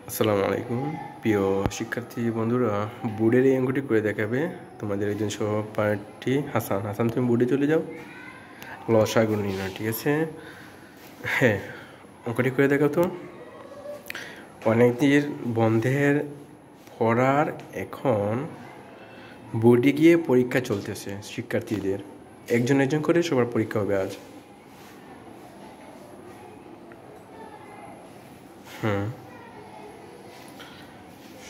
আসসালামু আলাইকুম প্রিয় শিক্ষার্থী বন্ধুরা, বোর্ডের এই অঙ্কটি করে দেখাবে তোমাদের একজন সহপাঠী হাসান। তুমি বোর্ডে চলে যাও, লসাগু নির্ণয়। ঠিক আছে, হ্যাঁ, অঙ্কটি করে দেখাও তো। অনেকদিন বন্ধের পড়ার এখন বোর্ডে গিয়ে পরীক্ষা চলতেছে শিক্ষার্থীদের, একজন করে সবার পরীক্ষা হবে আজ।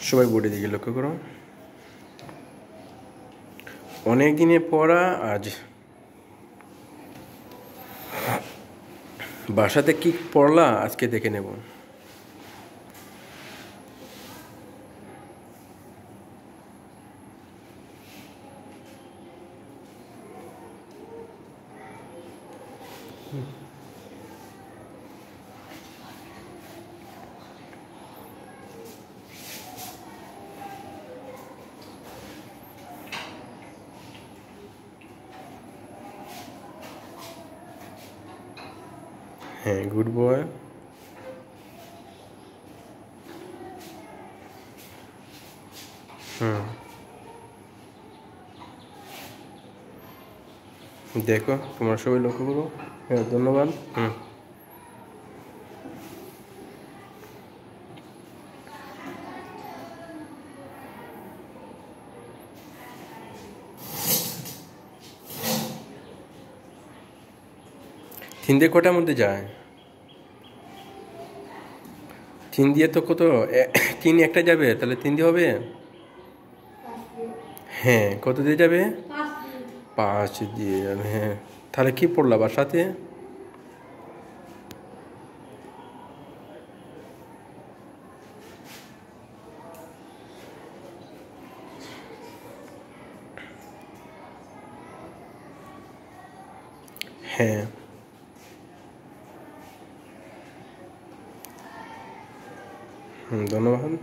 সবাই বোর্ডের দিকে লক্ষ্য করো। অনেক দিনে পড়া আজ। বাসাতে কি পড়লা আজকে দেখে নেব। হ্যাঁ, গুড বয়। দেখো, তোমরা সবাই লক্ষ্য করো। হ্যাঁ, ধন্যবাদ। তিন দিয়ে কটার মধ্যে যায়? তিন দিয়ে তো কত, তিন একটা যাবে, তাহলে তিন দিয়ে হবে। হ্যাঁ, কত দিয়ে যাবে? 5 দিয়ে যাবে। হ্যাঁ, তাহলে কি পড়লা বাসাতে? হ্যাঁ, ধন্যবাদ।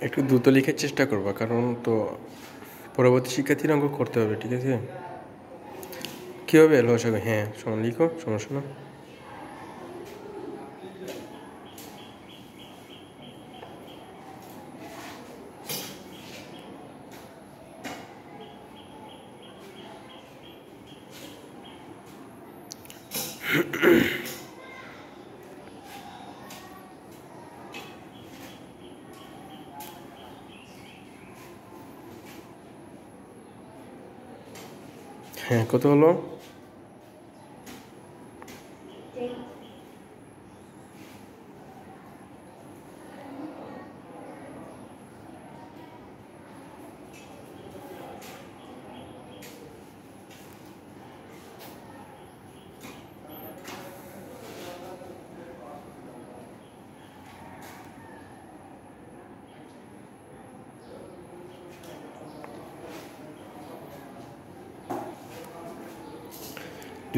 একটু দ্রুত লিখার চেষ্টা করবা, কারণ তো পরবর্তী শিক্ষার্থীর অঙ্ক করতে হবে। ঠিক আছে, কী হবে লসাগু? হ্যাঁ, সমান লিখো, সমস্যা না। হ্যাঁ, কত হলো?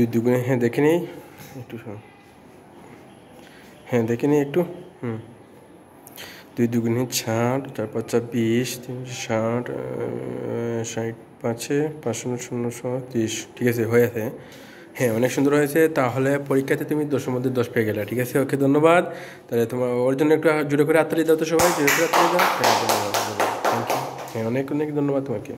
দুই দুগুণে, হ্যাঁ দেখে নিই একটু। হ্যাঁ, দেখে নিই একটু। দুই দুগুণে 60, 4 5 20, 360, 60 5 500 ঠিক আছে, হয়েছে। হ্যাঁ, অনেক সুন্দর হয়েছে। তাহলে পরীক্ষাতে তুমি 10-এর মধ্যে 10 পেয়ে গেলে। ঠিক আছে, ওকে, ধন্যবাদ। তাহলে তোমার ওর জন্য একটু জোরে করে হাততালি দাও তো সবাই, জোরে করে হাততালি দাও। হ্যাঁ, ধন্যবাদ, থ্যাংক ইউ। হ্যাঁ, অনেক অনেক ধন্যবাদ তোমাকে।